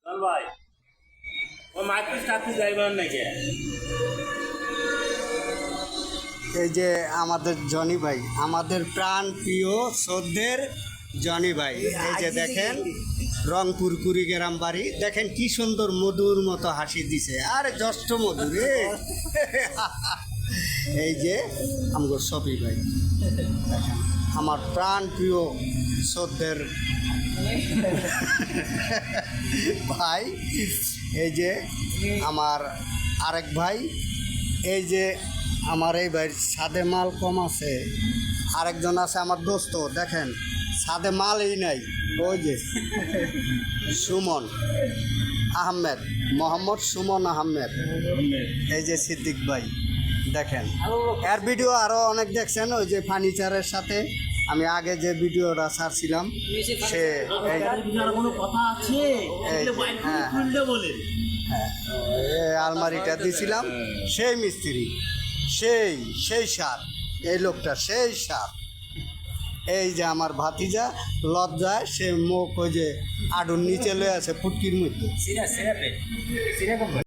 চল ভাই ও micro stuffy যাইবার নাকি এই যে আমাদের জনি ভাই, আমাদের প্রাণ প্রিয় শ্রদ্ধের জনি ভাই, এই যে দেখেন রংপুর কুড়িগ্রাম বাড়ি, দেখেন কি সুন্দর মধুর মতো হাসি দিছে, আরে জ্যৈষ্ঠ মধু রে। এই যে আমগো সফি ভাই, দেখেন আমার প্রাণ প্রিয় শ্রদ্ধের ভাই, এই যে আমার আরেক ভাই, এই যে আমার এই ভাই সাদে মাল কম আছে, আরেকজন আছে আমার দোস্ত, দেখেন সাদে মালই নাই, ওই যে সুমন আহমেদ, মোহাম্মদ সুমন আহমেদ, এই যে সিদ্দিক ভাই, দেখেন এর ভিডিও আরও অনেক দেখছেন, ওই যে ফার্নিচারের সাথে আমি আগে যে ভিডিওটা ছাড়ছিলাম সে এই কথা আছে আলমারিটা দিয়েছিলাম, সেই মিস্ত্রি, সেই সার, এই লোকটা সেই সার। এই যে আমার ভাতিজা লজ্জায় সে মুখ ওই যে আডুর নিচে লয়ে আছে ফুটকির মধ্যে।